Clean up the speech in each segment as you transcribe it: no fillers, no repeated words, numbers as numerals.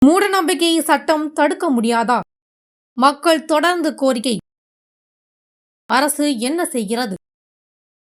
மூடநம்பிக்கையை சட்டம் தடுக்க முடியாதா? மக்கள் தொடர்ந்து கோரிக்கை. அரசு என்ன செய்கிறது?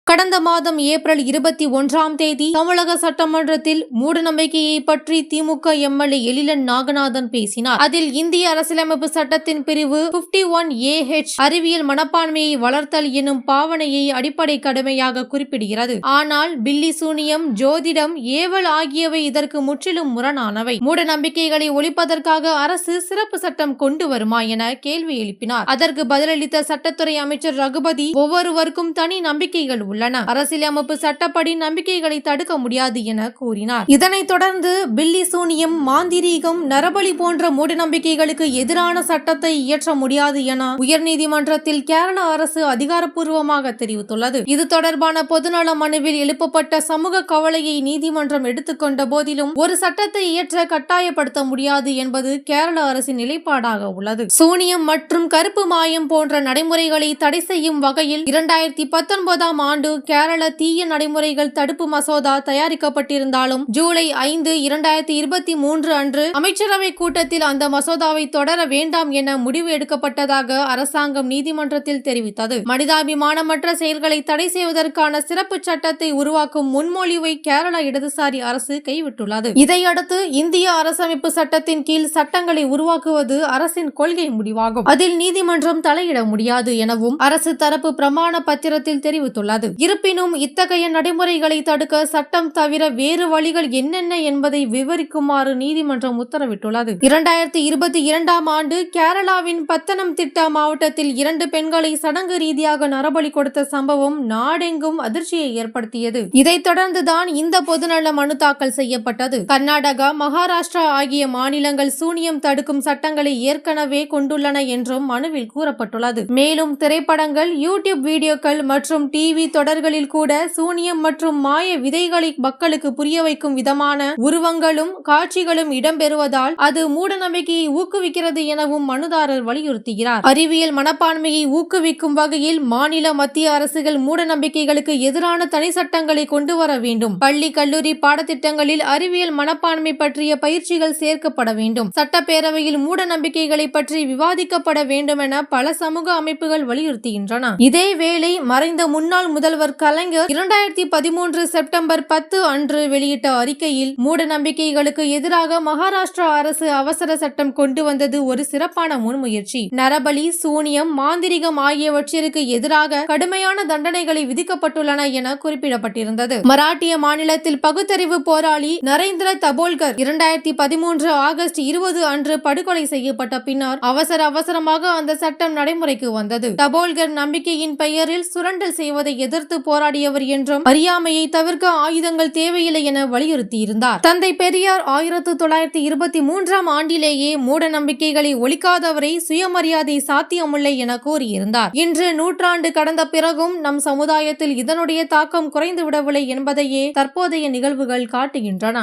கடந்த மாதம் ஏப்ரல் 21ஆம் தேதி தமிழக சட்டமன்றத்தில் மூடநம்பிக்கையை பற்றி திமுக எம்எல்ஏ எழிலன் நாகநாதன் பேசினார். அதில் இந்திய அரசியலமைப்பு சட்டத்தின் பிரிவு 51AH அறிவியல் மனப்பான்மையை வளர்த்தல் எனும் பாவனையை அடிப்படை கடமையாக குறிப்பிடுகிறது. ஆனால் பில்லி சூனியம், ஜோதிடம், ஏவல் ஆகியவை இதற்கு முற்றிலும் முரணானவை. மூட நம்பிக்கைகளை ஒழிப்பதற்காக அரசு சிறப்பு சட்டம் கொண்டு வருமா என கேள்வி எழுப்பினார். அதற்கு பதிலளித்த சட்டத்துறை அமைச்சர் ரகுபதி, ஒவ்வொருவருக்கும் தனி நம்பிக்கைகள் உள்ளன. அரசியலமைப்பு சட்டப்படி நம்பிக்கைகளை தடுக்க முடியாது என கூறினார். இதனைத் தொடர்ந்து பில்லி சூனியம், மாந்திரீகம், நரபலி போன்ற மூடநம்பிக்கைகளுக்கு எதிரான சட்டத்தை இயற்ற முடியாது என உயர்நீதிமன்றத்தில் கேரள அரசு அதிகாரப்பூர்வமாக தெரிவித்துள்ளது. இது தொடர்பான பொதுநல மனுவில் எழுப்பப்பட்ட சமூக கவலையை நீதிமன்றம் எடுத்துக்கொண்ட போதிலும் ஒரு சட்டத்தை இயற்ற கட்டாயப்படுத்த முடியாது என்பது கேரள அரசின் நிலைப்பாடாக உள்ளது. சூனியம் மற்றும் கருப்பு மாயம் போன்ற நடைமுறைகளை தடை செய்யும் வகையில் 2019ஆம் ஆண்டு கேரள தீய நடைமுறைகள் தடுப்பு மசோதா தயாரிக்கப்பட்டிருந்தாலும் ஜூலை 5, 2023 அன்று அமைச்சரவை கூட்டத்தில் அந்த மசோதாவை தொடர வேண்டாம் என முடிவு எடுக்கப்பட்டதாக அரசாங்கம் நீதிமன்றத்தில் தெரிவித்தது. மனிதாபிமானமற்ற செயல்களை தடை செய்வதற்கான சிறப்பு சட்டத்தை உருவாக்கும் முன்மொழிவை கேரள இடதுசாரி அரசு கைவிட்டுள்ளது. இதையடுத்து இந்திய அரசமைப்பு சட்டத்தின் கீழ் சட்டங்களை உருவாக்குவது அரசின் கொள்கை முடிவாகும். அதில் நீதிமன்றம் தலையிட முடியாது எனவும் அரசு தரப்பு பிரமாண பத்திரத்தில் தெரிவித்துள்ளது. இருப்பினும் இத்தகைய நடைமுறைகளை தடுக்க சட்டம் தவிர வேறு வழிகள் என்னென்ன என்பதை விவரிக்குமாறு நீதிமன்றம் உத்தரவிட்டுள்ளது. 2022ஆம் ஆண்டு கேரளாவின் பத்தனம்திட்டா மாவட்டத்தில் 2 பெண்களை சடங்கு ரீதியாக நரபலி கொடுத்த சம்பவம் நாடெங்கும் அதிர்ச்சியை ஏற்படுத்தியது. இதைத் தொடர்ந்துதான் இந்த பொதுநல மனு தாக்கல் செய்யப்பட்டது. கர்நாடகா, மகாராஷ்டிரா ஆகிய மாநிலங்கள் சூனியம் தடுக்கும் சட்டங்களை ஏற்கனவே கொண்டுள்ளன என்றும் மனுவில் கூறப்பட்டுள்ளது. மேலும் திரைப்படங்கள், யூடியூப் வீடியோக்கள் மற்றும் டிவி தொடர்களில் கூட சூனியம் மற்றும் மாய விதைகளை மக்களுக்கு புரிய வைக்கும் விதமான உருவங்களும் காட்சிகளும் இடம்பெறுவதால் அது மூடநம்பிக்கையை ஊக்குவிக்கிறது எனவும் மனுதாரர் வலியுறுத்துகிறார். அறிவியல் மனப்பான்மையை ஊக்குவிக்கும் வகையில் மாநில, மத்திய அரசுகள் மூடநம்பிக்கைகளுக்கு எதிரான தனி சட்டங்களை கொண்டு வர வேண்டும். பள்ளி, கல்லூரி பாடத்திட்டங்களில் அறிவியல் மனப்பான்மை பற்றிய பயிற்சிகள் சேர்க்கப்பட வேண்டும். சட்டப்பேரவையில் மூட நம்பிக்கைகளை பற்றி விவாதிக்கப்பட வேண்டும் என பல சமூக அமைப்புகள் வலியுறுத்துகின்றன. இதேவேளை மறைந்த முன்னாள் முதல்வர் கலைஞர் 2013 செப்டம்பர் 10 அன்று வெளியிட்ட அறிக்கையில் மூட நம்பிக்கைகளுக்கு எதிராக மகாராஷ்டிரா அரசு அவசர சட்டம் கொண்டு வந்தது ஒரு சிறப்பான முன்முயற்சி. நரபலி, சூனியம், மாந்திரிகம் ஆகியவற்றிற்கு எதிராக கடுமையான தண்டனைகளை விதிக்கப்பட்டுள்ளன என குறிப்பிடப்பட்டிருந்தது. மராட்டிய மாநிலத்தில் பகுத்தறிவு போராளி நரேந்திர தபோல்கர் 2013 ஆகஸ்ட் 20 அன்று படுகொலை செய்யப்பட்ட பின்னர் அவசரமாக அந்த சட்டம் நடைமுறைக்கு வந்தது. தபோல்கர் நம்பிக்கையின் பெயரில் சுரண்டல் செய்வதை எதிர்த்து போராடியவர் என்றும் அறியாமையை தவிர்க்க ஆயுதங்கள் தேவையில்லை என வலியுறுத்தியிருந்தார். தந்தை பெரியார் 1923ஆம் ஆண்டிலேயே மூட நம்பிக்கைகளை ஒழிக்காதவரை சுயமரியாதை சாத்தியமில்லை என கூறியிருந்தார். இன்று நூற்றாண்டு கடந்த பிறகும் நம் சமுதாயத்தில் இதனுடைய தாக்கம் குறைந்துவிடவில்லை என்பதையே தற்போதைய நிகழ்வுகள் காட்டுகின்றன.